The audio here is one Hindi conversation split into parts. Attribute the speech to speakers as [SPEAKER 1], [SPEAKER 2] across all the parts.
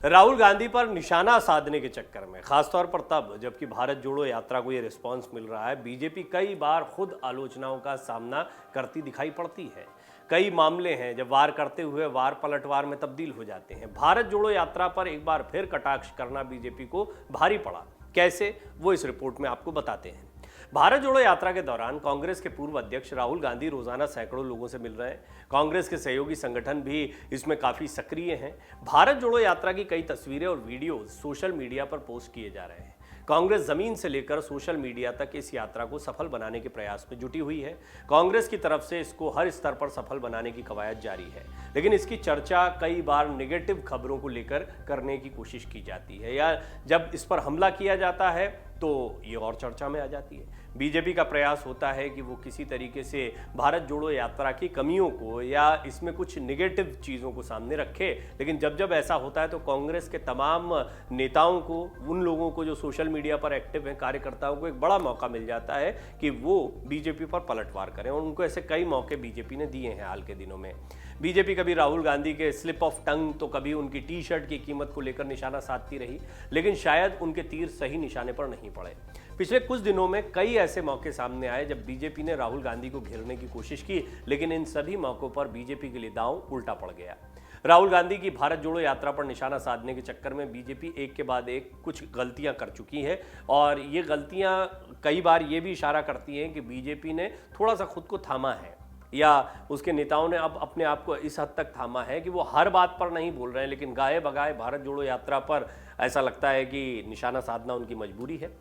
[SPEAKER 1] राहुल गांधी पर निशाना साधने के चक्कर में, खासतौर पर तब जबकि भारत जोड़ो यात्रा को ये रिस्पांस मिल रहा है, बीजेपी कई बार खुद आलोचनाओं का सामना करती दिखाई पड़ती है। कई मामले हैं जब वार करते हुए वार पलटवार में तब्दील हो जाते हैं। भारत जोड़ो यात्रा पर एक बार फिर कटाक्ष करना बीजेपी को भारी पड़ा। कैसे, वो इस रिपोर्ट में आपको बताते हैं। भारत जोड़ो यात्रा के दौरान कांग्रेस के पूर्व अध्यक्ष राहुल गांधी रोजाना सैकड़ों लोगों से मिल रहे हैं। कांग्रेस के सहयोगी संगठन भी इसमें काफी सक्रिय हैं। भारत जोड़ो यात्रा की कई तस्वीरें और वीडियो सोशल मीडिया पर पोस्ट किए जा रहे हैं। कांग्रेस जमीन से लेकर सोशल मीडिया तक इस यात्रा को सफल बनाने के प्रयास में जुटी हुई है। कांग्रेस की तरफ से इसको हर स्तर पर सफल बनाने की कवायद जारी है, लेकिन इसकी चर्चा कई बार नेगेटिव खबरों को लेकर करने की कोशिश की जाती है, या जब इस पर हमला किया जाता है तो ये और चर्चा में आ जाती है। बीजेपी का प्रयास होता है कि वो किसी तरीके से भारत जोड़ो यात्रा की कमियों को या इसमें कुछ नेगेटिव चीज़ों को सामने रखे, लेकिन जब जब ऐसा होता है तो कांग्रेस के तमाम नेताओं को, उन लोगों को जो सोशल मीडिया पर एक्टिव हैं, कार्यकर्ताओं को एक बड़ा मौका मिल जाता है कि वो बीजेपी पर पलटवार करें, और उनको ऐसे कई मौके बीजेपी ने दिए हैं हाल के दिनों में। बीजेपी कभी राहुल गांधी के स्लिप ऑफ टंग तो कभी उनकी टी शर्ट की कीमत को लेकर निशाना साधती रही, लेकिन शायद उनके तीर सही निशाने पर नहीं पड़े। पिछले कुछ दिनों में कई ऐसे मौके सामने आए जब बीजेपी ने राहुल गांधी को घेरने की कोशिश की, लेकिन इन सभी मौकों पर बीजेपी के लिए दांव उल्टा पड़ गया। राहुल गांधी की भारत जोड़ो यात्रा पर निशाना साधने के चक्कर में बीजेपी एक के बाद एक कुछ गलतियां कर चुकी है, और ये गलतियां कई बार ये भी इशारा करती हैं कि बीजेपी ने थोड़ा सा खुद को थामा है, या उसके नेताओं ने अब अपने आप को इस हद तक थामा है कि वो हर बात पर नहीं बोल रहे हैं, लेकिन गाए बगाए भारत जोड़ो यात्रा पर ऐसा लगता है कि निशाना साधना उनकी मजबूरी है।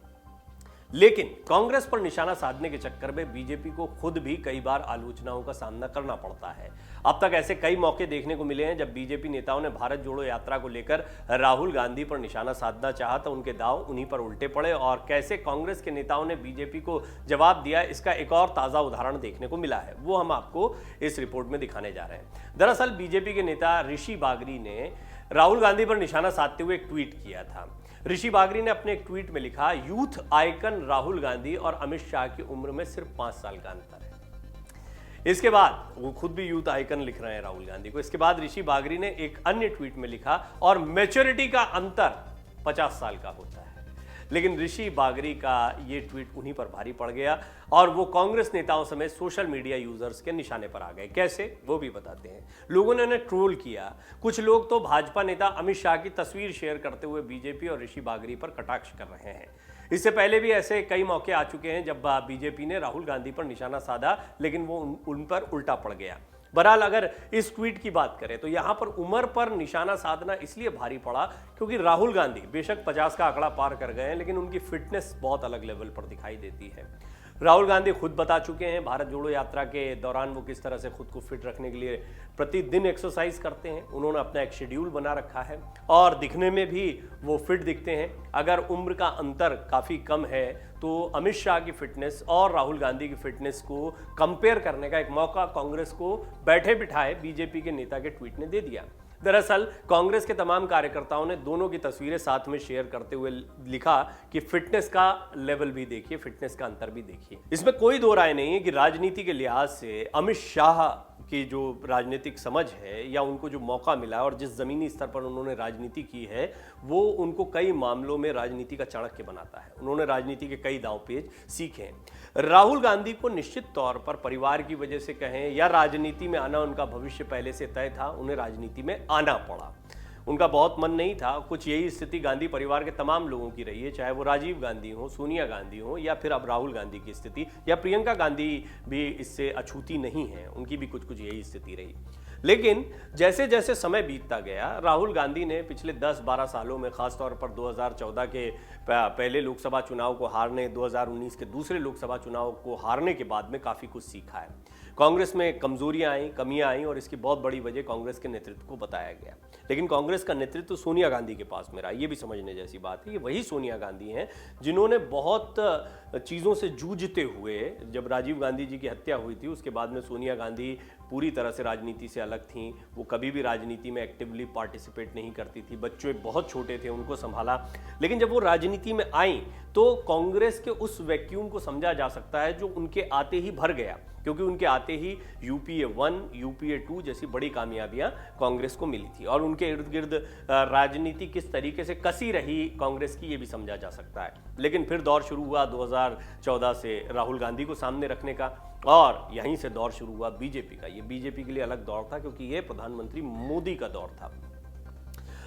[SPEAKER 1] लेकिन कांग्रेस पर निशाना साधने के चक्कर में बीजेपी को खुद भी कई बार आलोचनाओं का सामना करना पड़ता है। अब तक ऐसे कई मौके देखने को मिले हैं जब बीजेपी नेताओं ने भारत जोड़ो यात्रा को लेकर राहुल गांधी पर निशाना साधना चाहा तो उनके दांव उन्हीं पर उल्टे पड़े, और कैसे कांग्रेस के नेताओं ने बीजेपी को जवाब दिया, इसका एक और ताजा उदाहरण देखने को मिला है। वो हम आपको इस रिपोर्ट में दिखाने जा रहे हैं। दरअसल बीजेपी के नेता ऋषि बागरी ने राहुल गांधी पर निशाना साधते हुए एक ट्वीट किया था। ऋषि बागरी ने अपने एक ट्वीट में लिखा, यूथ आइकन राहुल गांधी और अमित शाह की उम्र में सिर्फ 5 साल का अंतर है। इसके बाद वो खुद भी यूथ आइकन लिख रहे हैं राहुल गांधी को। इसके बाद ऋषि बागरी ने एक अन्य ट्वीट में लिखा, और मैच्योरिटी का अंतर 50 साल का होता है। लेकिन ऋषि बागरी का ये ट्वीट उन्हीं पर भारी पड़ गया, और वो कांग्रेस नेताओं समेत सोशल मीडिया यूजर्स के निशाने पर आ गए। कैसे, वो भी बताते हैं। लोगों ने उन्हें ट्रोल किया। कुछ लोग तो भाजपा नेता अमित शाह की तस्वीर शेयर करते हुए बीजेपी और ऋषि बागरी पर कटाक्ष कर रहे हैं। इससे पहले भी ऐसे कई मौके आ चुके हैं जब बीजेपी ने राहुल गांधी पर निशाना साधा, लेकिन वो उन पर उल्टा पड़ गया। बहरहाल अगर इस ट्वीट की बात करें तो यहां पर उम्र पर निशाना साधना इसलिए भारी पड़ा क्योंकि राहुल गांधी बेशक 50 का आंकड़ा पार कर गए हैं, लेकिन उनकी फिटनेस बहुत अलग लेवल पर दिखाई देती है। राहुल गांधी खुद बता चुके हैं भारत जोड़ो यात्रा के दौरान वो किस तरह से खुद को फिट रखने के लिए प्रतिदिन एक्सरसाइज करते हैं। उन्होंने अपना एक शेड्यूल बना रखा है, और दिखने में भी वो फिट दिखते हैं। अगर उम्र का अंतर काफ़ी कम है तो अमित शाह की फिटनेस और राहुल गांधी की फिटनेस को कंपेयर करने का एक मौका कांग्रेस को बैठे बिठाए बीजेपी के नेता के ट्वीट ने दे दिया। दरअसल कांग्रेस के तमाम कार्यकर्ताओं ने दोनों की तस्वीरें साथ में शेयर करते हुए लिखा कि फिटनेस का लेवल भी देखिए, फिटनेस का अंतर भी देखिए। इसमें कोई दो राय नहीं है कि राजनीति के लिहाज से अमित शाह की जो राजनीतिक समझ है, या उनको जो मौका मिला और जिस जमीनी स्तर पर उन्होंने राजनीति की है, वो उनको कई मामलों में राजनीति का चाणक्य बनाता है। उन्होंने राजनीति के कई दांवपेच सीखे हैं। राहुल गांधी को निश्चित तौर पर परिवार की वजह से कहें या राजनीति में आना, उनका भविष्य पहले से तय था, उन्हें राजनीति में आना पड़ा। उनका बहुत मन नहीं था। कुछ यही स्थिति गांधी परिवार के तमाम लोगों की रही है, चाहे वो राजीव गांधी हो, सोनिया गांधी हो, या फिर अब राहुल गांधी की स्थिति, या प्रियंका गांधी भी इससे अछूती नहीं है, उनकी भी कुछ कुछ यही स्थिति रही। लेकिन जैसे जैसे समय बीतता गया, राहुल गांधी ने पिछले 10-12 सालों में, खासतौर पर 2014 के पहले लोकसभा चुनाव को हारने, 2019 के दूसरे लोकसभा चुनाव को हारने के बाद में काफ़ी कुछ सीखा है। कांग्रेस में कमजोरियां आई, कमियां आई, और इसकी बहुत बड़ी वजह कांग्रेस के नेतृत्व को बताया गया। लेकिन कांग्रेस का नेतृत्व सोनिया गांधी के पास में रहा, ये भी समझने जैसी बात है। ये वही सोनिया गांधी हैं जिन्होंने बहुत चीज़ों से जूझते हुए, जब राजीव गांधी जी की हत्या हुई थी उसके बाद में सोनिया गांधी पूरी तरह से राजनीति से अलग थीं, वो कभी भी राजनीति में एक्टिवली पार्टिसिपेट नहीं करती थी, बच्चे बहुत छोटे थे, उनको संभाला। लेकिन जब वो राजनीति में आई तो कांग्रेस के उस वैक्यूम को समझा जा सकता है जो उनके आते ही भर गया, क्योंकि उनके आते ही यूपीए 1, यूपीए 2 जैसी बड़ी कामयाबियां कांग्रेस को मिली थी और उनके इर्द गिर्द राजनीति किस तरीके से कसी रही कांग्रेस की, ये भी समझा जा सकता है। लेकिन फिर दौर शुरू हुआ 2014 से राहुल गांधी को सामने रखने का, और यहीं से दौर शुरू हुआ बीजेपी का। ये बीजेपी के लिए अलग दौर था, क्योंकि ये प्रधानमंत्री मोदी का दौर था।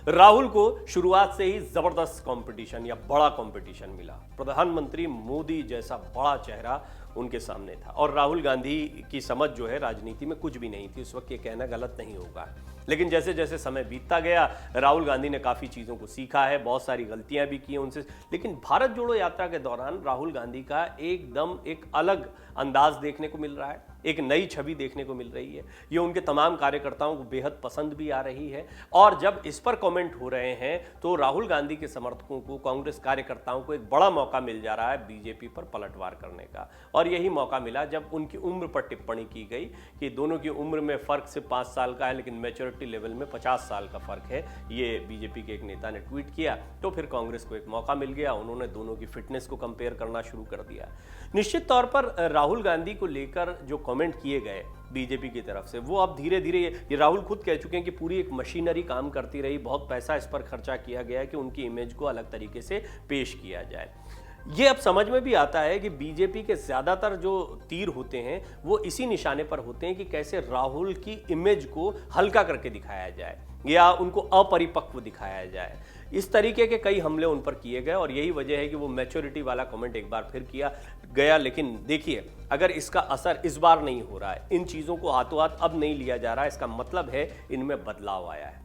[SPEAKER 1] राहुल को शुरुआत से ही जबरदस्त कंपटीशन या बड़ा कंपटीशन मिला। प्रधानमंत्री मोदी जैसा बड़ा चेहरा उनके सामने था, और राहुल गांधी की समझ जो है राजनीति में कुछ भी नहीं थी उस वक्त, ये कहना गलत नहीं होगा। लेकिन जैसे जैसे समय बीतता गया राहुल गांधी ने काफ़ी चीज़ों को सीखा है, बहुत सारी गलतियां भी की हैं उनसे। लेकिन भारत जोड़ो यात्रा के दौरान राहुल गांधी का एकदम एक अलग अंदाज देखने को मिल रहा है, एक नई छवि देखने को मिल रही है। ये उनके तमाम कार्यकर्ताओं को बेहद पसंद भी आ रही है, और जब इस पर कमेंट हो रहे हैं तो राहुल गांधी के समर्थकों को, कांग्रेस कार्यकर्ताओं को एक बड़ा मौका मिल जा रहा है बीजेपी पर पलटवार करने का। और यही मौका मिला जब उनकी उम्र पर टिप्पणी की गई कि दोनों की उम्र में फ़र्क सिर्फ 5 साल का है, लेकिन मैच्योरिटी लेवल में 50 साल का फ़र्क है। ये बीजेपी के एक नेता ने ट्वीट किया, तो फिर कांग्रेस को एक मौका मिल गया, उन्होंने दोनों की फिटनेस को कंपेयर करना शुरू कर दिया। निश्चित तौर पर राहुल गांधी को लेकर जो कमेंट किए गए बीजेपी की तरफ से, वो अब धीरे धीरे, ये राहुल खुद कह चुके हैं कि पूरी एक मशीनरी काम करती रही, बहुत पैसा इस पर खर्चा किया गया कि उनकी इमेज को अलग तरीके से पेश किया जाए। ये अब समझ में भी आता है कि बीजेपी के ज़्यादातर जो तीर होते हैं वो इसी निशाने पर होते हैं कि कैसे राहुल की इमेज को हल्का करके दिखाया जाए या उनको अपरिपक्व दिखाया जाए। इस तरीके के कई हमले उन पर किए गए, और यही वजह है कि वो मैच्योरिटी वाला कमेंट एक बार फिर किया गया। लेकिन देखिए, अगर इसका असर इस बार नहीं हो रहा है, इन चीज़ों को हाथों हाथ अब नहीं लिया जा रहा है, इसका मतलब है इनमें बदलाव आया है।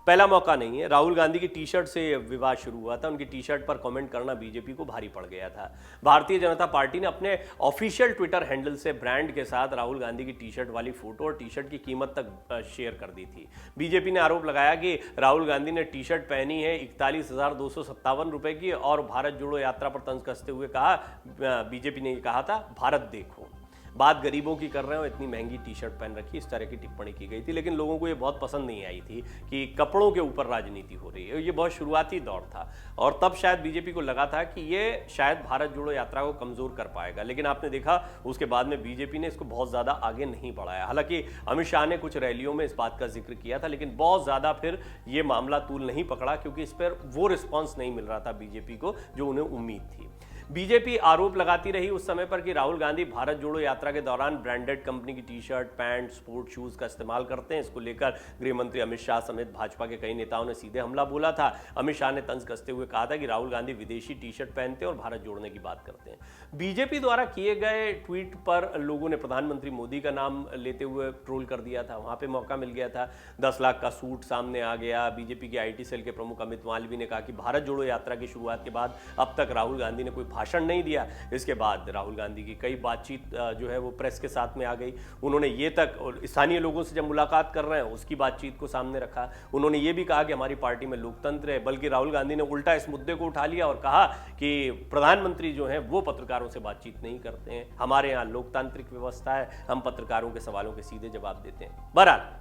[SPEAKER 1] पहला मौका नहीं है। राहुल गांधी की टी शर्ट से विवाद शुरू हुआ था, उनकी टी शर्ट पर कमेंट करना बीजेपी को भारी पड़ गया था। भारतीय जनता पार्टी ने अपने ऑफिशियल ट्विटर हैंडल से ब्रांड के साथ राहुल गांधी की टी शर्ट वाली फोटो और टी शर्ट की कीमत तक शेयर कर दी थी। बीजेपी ने आरोप लगाया कि राहुल गांधी ने टी शर्ट पहनी है 41,257 रुपए की, और भारत जोड़ो यात्रा पर तंज कसते हुए कहा, बीजेपी ने कहा था भारत देखो, बात गरीबों की कर रहे हो, इतनी महंगी टी शर्ट पहन रखी, इस तरह की टिप्पणी की गई थी। लेकिन लोगों को ये बहुत पसंद नहीं आई थी कि कपड़ों के ऊपर राजनीति हो रही है। ये बहुत शुरुआती दौर था, और तब शायद बीजेपी को लगा था कि ये शायद भारत जोड़ो यात्रा को कमज़ोर कर पाएगा। लेकिन आपने देखा उसके बाद में बीजेपी ने इसको बहुत ज़्यादा आगे नहीं बढ़ाया। हालांकि अमित शाह ने कुछ रैलियों में इस बात का जिक्र किया था, लेकिन बहुत ज़्यादा फिर ये मामला तूल नहीं पकड़ा, क्योंकि इस पर वो रिस्पॉन्स नहीं मिल रहा था बीजेपी को जो उन्हें उम्मीद थी। बीजेपी आरोप लगाती रही उस समय पर कि राहुल गांधी भारत जोड़ो यात्रा के दौरान ब्रांडेड कंपनी की T shirt, pant, sport shoes का इस्तेमाल करते हैं। इसको लेकर गृह मंत्री अमित शाह समेत भाजपा के कई नेताओं ने सीधे हमला बोला था। अमित शाह ने तंज कसते हुए कहा था कि राहुल गांधी विदेशी टी शर्ट पहनते हैं और भारत जोड़ने की बात करते हैं। बीजेपी द्वारा किए गए ट्वीट पर लोगों ने प्रधानमंत्री मोदी का नाम लेते हुए ट्रोल कर दिया था, वहां पर मौका मिल गया था। 10 लाख का सूट सामने आ गया। बीजेपी के IT सेल के प्रमुख अमित मालवीय ने कहा कि भारत जोड़ो यात्रा की शुरुआत के बाद अब तक राहुल गांधी ने कोई भाषण नहीं दिया। इसके बाद राहुल गांधी की कई बातचीत जो है वो प्रेस के साथ में आ गई। उन्होंने ये तक स्थानीय लोगों से जब मुलाकात कर रहे हैं उसकी बातचीत को सामने रखा। उन्होंने ये भी कहा कि हमारी पार्टी में लोकतंत्र है, बल्कि राहुल गांधी ने उल्टा इस मुद्दे को उठा लिया और कहा कि प्रधानमंत्री जो है वो पत्रकारों से बातचीत नहीं करते हैं, हमारे यहाँ लोकतांत्रिक व्यवस्था है, हम पत्रकारों के सवालों के सीधे जवाब देते हैं। बहरहाल,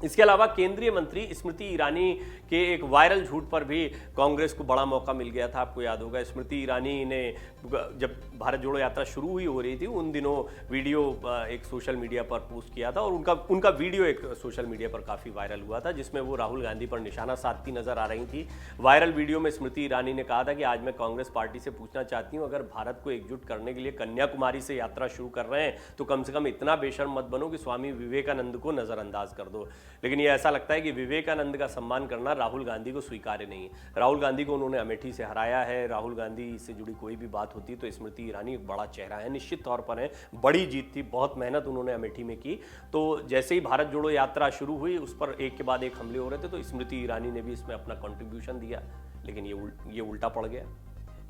[SPEAKER 1] इसके अलावा केंद्रीय मंत्री स्मृति ईरानी के एक वायरल झूठ पर भी कांग्रेस को बड़ा मौका मिल गया था। आपको याद होगा, स्मृति ईरानी ने जब भारत जोड़ो यात्रा शुरू ही हो रही थी उन दिनों वीडियो एक सोशल मीडिया पर पोस्ट किया था, और उनका वीडियो एक सोशल मीडिया पर काफ़ी वायरल हुआ था, जिसमें वो राहुल गांधी पर निशाना साधती नजर आ रही थी। वायरल वीडियो में स्मृति ईरानी ने कहा था कि आज मैं कांग्रेस पार्टी से पूछना चाहती हूँ, अगर भारत को एकजुट करने के लिए कन्याकुमारी से यात्रा शुरू कर रहे हैं तो कम से कम इतना बेशर्म मत बनो कि स्वामी विवेकानंद को नज़रअंदाज कर दो। लेकिन ये ऐसा लगता है कि विवेकानंद का सम्मान करना राहुल गांधी को स्वीकार्य नहीं। राहुल गांधी को उन्होंने अमेठी से हराया है। राहुल गांधी से जुड़ी कोई भी बात होती तो स्मृति ईरानी एक बड़ा चेहरा है, निश्चित तौर पर है, बड़ी जीत थी, बहुत मेहनत उन्होंने अमेठी में की। तो जैसे ही भारत जोड़ो यात्रा शुरू हुई उस पर एक के बाद एक हमले हो रहे थे, तो स्मृति ईरानी ने भी इसमें अपना कंट्रीब्यूशन दिया, लेकिन ये उल्टा पड़ गया।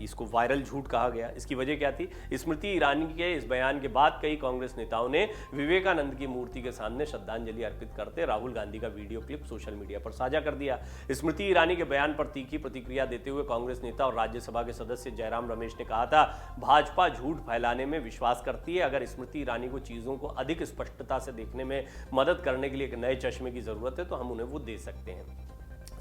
[SPEAKER 1] इसको वायरल झूठ कहा गया। इसकी वजह क्या थी? स्मृति ईरानी के इस बयान के बाद कई कांग्रेस नेताओं ने विवेकानंद की मूर्ति के सामने श्रद्धांजलि अर्पित करते राहुल गांधी का वीडियो क्लिप सोशल मीडिया पर साझा कर दिया। स्मृति ईरानी के बयान पर तीखी प्रतिक्रिया देते हुए कांग्रेस नेता और राज्यसभा के सदस्य जयराम रमेश ने कहा था, भाजपा झूठ फैलाने में विश्वास करती है। अगर स्मृति ईरानी को चीजों को अधिक स्पष्टता से देखने में मदद करने के लिए एक नए चश्मे की जरूरत है तो हम उन्हें वो दे सकते हैं।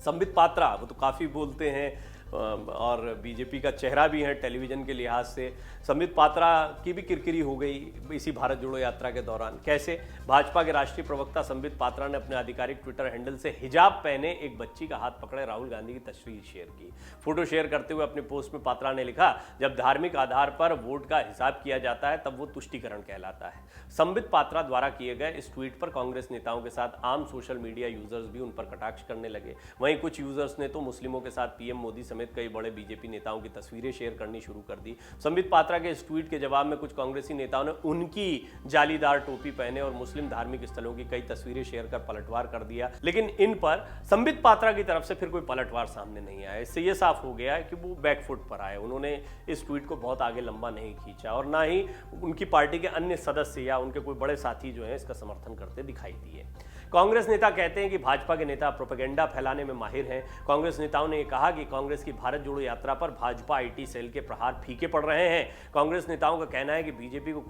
[SPEAKER 1] संबित पात्रा वो तो काफी बोलते हैं और बीजेपी का चेहरा भी है टेलीविजन के लिहाज से। संबित पात्रा की भी किरकिरी हो गई इसी भारत जोड़ो यात्रा के दौरान। कैसे? भाजपा के राष्ट्रीय प्रवक्ता संबित पात्रा ने अपने आधिकारिक ट्विटर हैंडल से हिजाब पहने एक बच्ची का हाथ पकड़े राहुल गांधी की तस्वीर शेयर की। फोटो शेयर करते हुए अपने पोस्ट में पात्रा ने लिखा, जब धार्मिक आधार पर वोट का हिसाब किया जाता है तब वो तुष्टीकरण कहलाता है। संबित पात्रा द्वारा किए गए इस ट्वीट पर कांग्रेस नेताओं के साथ आम सोशल मीडिया यूजर्स भी उन पर कटाक्ष करने लगे। वहीं कुछ यूजर्स ने तो मुस्लिमों के साथ पीएम मोदी समेत कई बड़े बीजेपी नेताओं की तस्वीरें शेयर करनी शुरू कर दी। संबित पात्रा के इस ट्वीट के जवाब में कुछ कांग्रेसी नेताओं ने उनकी जालीदार टोपी पहने और मुस्लिम धार्मिक स्थलों की कई तस्वीरें शेयर कर पलटवार कर दिया। लेकिन इन पर संबित पात्रा की तरफ से फिर कोई पलटवार सामने नहीं आया। इससे यह साफ हो गया है कि वो बैकफुट पर आए। उन्होंने इस ट्वीट को बहुत आगे लंबा नहीं खींचा और ना ही उनकी पार्टी के अन्य सदस्य या उनके कोई बड़े साथी जो हैं इसका समर्थन करते दिखाई दिए। कांग्रेस नेता कहते हैं कि भाजपा के नेता प्रोपेगेंडा फैलाने में माहिर हैं। कांग्रेस नेताओं ने कहा कि कांग्रेस की भारत जोड़ो यात्रा पर भाजपा आईटी सेल के प्रहार फीके पड़ रहे हैं। कांग्रेस नेताओं का कहना है कि बीजेपी को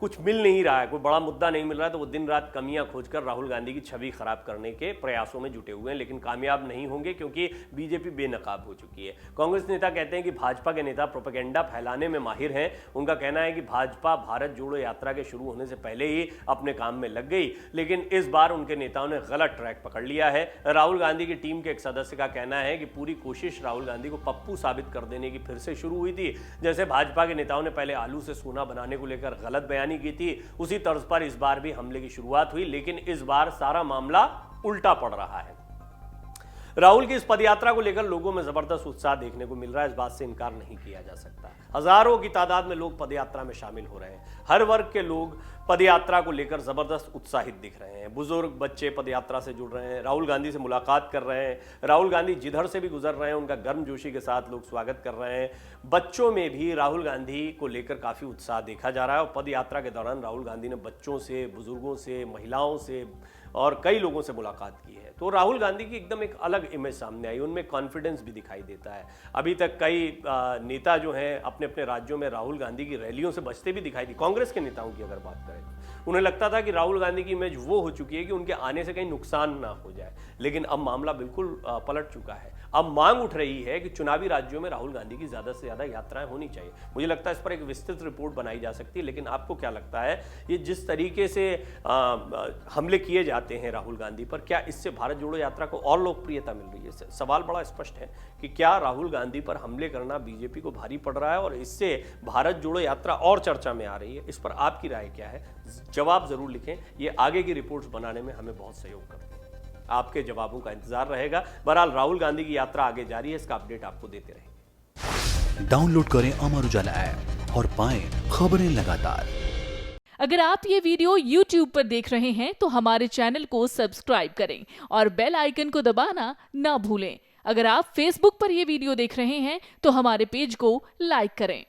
[SPEAKER 1] कुछ मिल नहीं रहा है, कोई बड़ा मुद्दा नहीं मिल रहा है तो वो दिन रात कमियां खोजकर राहुल गांधी की छवि खराब करने के प्रयासों में जुटे हुए हैं, लेकिन कामयाब नहीं होंगे क्योंकि बीजेपी बेनकाब हो चुकी है। कांग्रेस नेता कहते हैं कि भाजपा के नेता प्रोपेगेंडा फैलाने में माहिर हैं। उनका कहना है कि भाजपा भारत जोड़ो यात्रा के शुरू होने से पहले ही अपने काम में लग गई, लेकिन इस बार उनके नेताओं ने गलत ट्रैक पकड़ लिया है। राहुल गांधी की टीम के एक सदस्य का कहना है कि पूरी कोशिश राहुल गांधी को पप्पू साबित कर देने की फिर से शुरू हुई थी। जैसे भाजपा के नेताओं ने पहले आलू से सोना बनाने को लेकर गलत बयानी की थी, उसी तर्ज पर इस बार भी हमले की शुरुआत हुई, लेकिन इस बार सारा मामला उल्टा पड़ रहा है। राहुल की इस पदयात्रा को लेकर लोगों में जबरदस्त उत्साह देखने को मिल रहा है, इस बात से इनकार नहीं किया जा सकता। हजारों की तादाद में लोग पदयात्रा में शामिल हो रहे हैं। हर वर्ग के लोग पदयात्रा को लेकर जबरदस्त उत्साहित दिख रहे हैं। बुजुर्ग, बच्चे पदयात्रा से जुड़ रहे हैं, राहुल गांधी से मुलाकात कर रहे हैं। राहुल गांधी जिधर से भी गुजर रहे हैं उनका गर्मजोशी के साथ लोग स्वागत कर रहे हैं। बच्चों में भी राहुल गांधी को लेकर काफी उत्साह देखा जा रहा है और पदयात्रा के दौरान राहुल गांधी ने बच्चों से, बुजुर्गों से, महिलाओं से और कई लोगों से मुलाकात की है। तो राहुल गांधी की एकदम एक अलग इमेज सामने आई, उनमें कॉन्फिडेंस भी दिखाई देता है। अभी तक कई नेता जो हैं अपने अपने राज्यों में राहुल गांधी की रैलियों से बचते भी दिखाई दी। कांग्रेस के नेताओं की अगर बात करें तो उन्हें लगता था कि राहुल गांधी की इमेज वो हो चुकी है कि उनके आने से कहीं नुकसान ना हो जाए, लेकिन अब मामला बिल्कुल पलट चुका है। अब मांग उठ रही है कि चुनावी राज्यों में राहुल गांधी की ज्यादा से ज्यादा यात्राएं होनी चाहिए। मुझे लगता है इस पर एक विस्तृत रिपोर्ट बनाई जा सकती है, लेकिन आपको क्या लगता है ये जिस तरीके से हमले किए जाते हैं राहुल गांधी पर, क्या इससे भारत जोड़ो यात्रा को और लोकप्रियता मिल रही है? सवाल बड़ा स्पष्ट है कि क्या राहुल गांधी पर हमले करना बीजेपी को भारी पड़ रहा है और इससे भारत जोड़ो यात्रा और चर्चा में आ रही है? इस पर आपकी राय क्या है? जवाब जरूर लिखें, ये आगे की रिपोर्ट्स बनाने में हमें बहुत सहयोग करते हैं। आपके जवाबों का इंतजार रहेगा। बहरहाल राहुल गांधी की यात्रा आगे जारी है, इसका अपडेट आपको देते रहेंगे।
[SPEAKER 2] डाउनलोड करें अमर उजाला ऐप और पाएं खबरें लगातार।
[SPEAKER 3] अगर आप ये वीडियो YouTube पर देख रहे हैं तो हमारे चैनल को सब्सक्राइब करें और बेल आइकन को दबाना ना भूलें। अगर आप Facebook पर ये वीडियो देख रहे हैं तो हमारे पेज को लाइक करें।